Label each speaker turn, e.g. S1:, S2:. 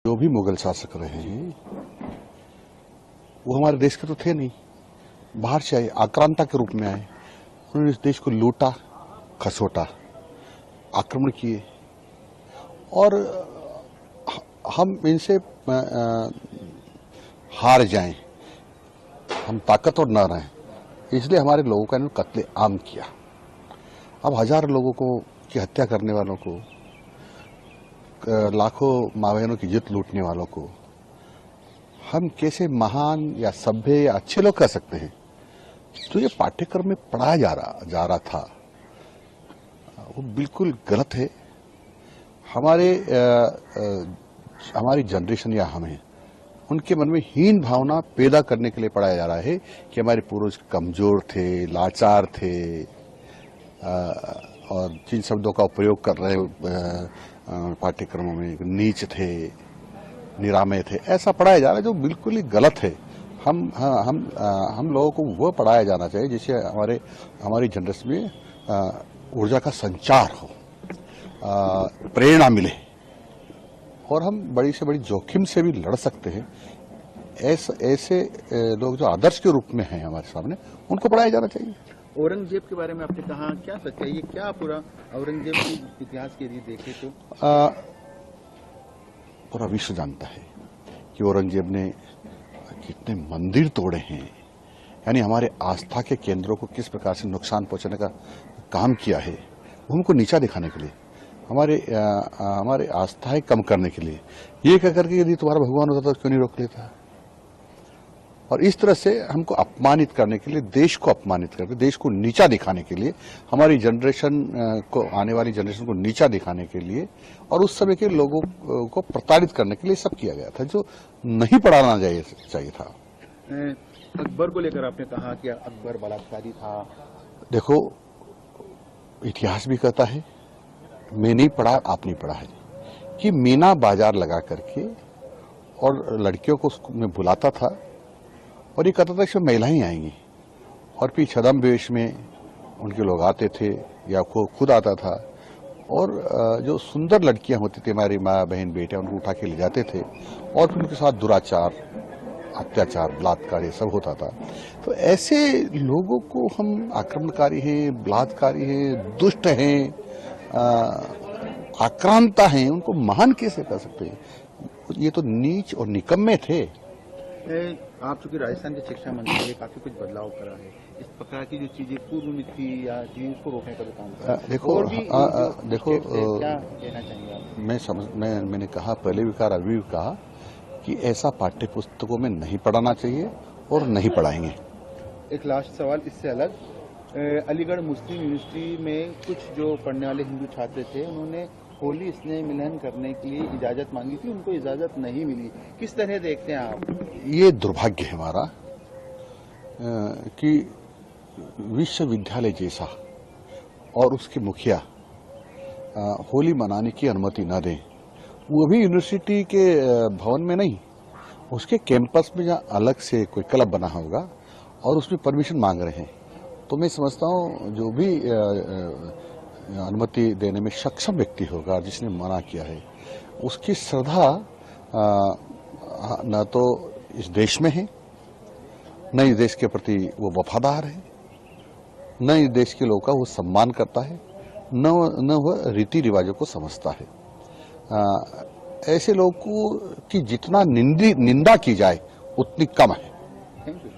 S1: जो भी मुगल शासक रहे हैं वो हमारे देश के तो थे नहीं, बाहर से आए, आक्रांता के रूप में आए। उन्होंने इस देश को लूटा, खसोटा, आक्रमण किए और हम इनसे हार जाएं, हम ताकतवर न रहें, इसलिए हमारे लोगों का इन्होंने कत्ले आम किया। अब हजारों लोगों को की हत्या करने वालों को, लाखों माँ बहनों की जित लूटने वालों को हम कैसे महान या सभ्य या अच्छे लोग कह सकते हैं? तो ये पाठ्यक्रम में पढ़ाया जा रहा था वो बिल्कुल गलत है। हमारी जनरेशन या हमें उनके मन में हीन भावना पैदा करने के लिए पढ़ाया जा रहा है कि हमारे पूर्वज कमजोर थे, लाचार थे और जिन शब्दों का प्रयोग कर रहे पाठ्यक्रमों में नीच थे, निरामे थे, ऐसा पढ़ाया जा रहा है जो बिल्कुल ही गलत है। हम लोगों को वो पढ़ाया जाना चाहिए जिससे हमारी जनरेशन में ऊर्जा का संचार हो, प्रेरणा मिले और हम बड़ी से बड़ी जोखिम से भी लड़ सकते हैं। ऐसे लोग जो आदर्श के रूप में हैं हमारे सामने, उनको पढ़ाया जाना चाहिए।
S2: औरंगजेब के बारे में आपने कहा, क्या सच है ये? क्या पूरा औरंगजेब के इतिहास के लिए देखें तो
S1: पूरा विश्व जानता है कि औरंगजेब ने कितने मंदिर तोड़े हैं, यानी हमारे आस्था के केंद्रों को किस प्रकार से नुकसान पहुंचाने का काम किया है, उनको नीचा दिखाने के लिए, हमारे आस्थाएं कम करने के लिए, ये कह करके यदि तुम्हारा भगवान होता तो क्यों नहीं रोक लेता? और इस तरह से हमको अपमानित करने के लिए, देश को अपमानित करके, देश को नीचा दिखाने के लिए, हमारी जनरेशन को, आने वाली जनरेशन को नीचा दिखाने के लिए और उस समय के लोगों को प्रताड़ित करने के लिए सब किया गया था, जो नहीं पढ़ाना चाहिए था।
S2: अकबर को लेकर आपने कहा कि अकबर बलात्कारी था।
S1: देखो, इतिहास भी कहता है, मैं नहीं पढ़ा, आप नहीं पढ़ा है, कि मीना बाजार लगा करके और लड़कियों को में बुलाता था और ये कहता था कि महिलाएं आएंगी और फिर छदम वेश में उनके लोग आते थे या खुद आता था और जो सुंदर लड़कियां होती थी, हमारी माँ बहन बेटे, उनको उठा के ले जाते थे और फिर उनके साथ दुराचार, अत्याचार, बलात्कार ये सब होता था। तो ऐसे लोगों को हम आक्रमणकारी हैं, बलात्कारी हैं, दुष्ट हैं, आक्रांता हैं, उनको महान कैसे कर सकते हैं? ये तो नीच और निकम्मे थे।
S2: आप चूंकि राजस्थान के शिक्षा मंत्री है, काफी कुछ बदलाव करा है, इस प्रकार की जो चीजें पूर्व में थी या चीज उसको रोकने का भी काम करा।
S1: देखो,
S2: क्या कहना चाहेंगे आप?
S1: मैंने कहा, पहले भी कहा, अभी भी कहा कि ऐसा पाठ्य पुस्तकों में नहीं पढ़ाना चाहिए और नहीं पढ़ाएंगे।
S2: एक लास्ट सवाल इससे अलग, अलीगढ़ मुस्लिम यूनिवर्सिटी में कुछ जो पढ़ने वाले हिंदू छात्र थे, उन्होंने होली स्नेह मिलन करने के लिए इजाजत मांगी थी, उनको इजाजत नहीं मिली। किस तरह देखते हैं आप?
S1: ये दुर्भाग्य है हमारा कि विश्वविद्यालय जैसा और उसके मुखिया होली मनाने की अनुमति न दें, वो भी यूनिवर्सिटी के भवन में नहीं, उसके कैंपस में जहाँ अलग से कोई क्लब बना होगा और उसमें परमिशन मांग रहे हैं। तो मैं समझता हूँ जो भी अनुमति देने में सक्षम व्यक्ति होगा, जिसने मना किया है, उसकी श्रद्धा न तो इस देश में है, न इस देश के प्रति वो वफादार है, न इस देश के लोगों का वो सम्मान करता है, न वह रीति रिवाजों को समझता है। ऐसे लोगों की जितना निंदा की जाए उतनी कम है।
S2: Thank you.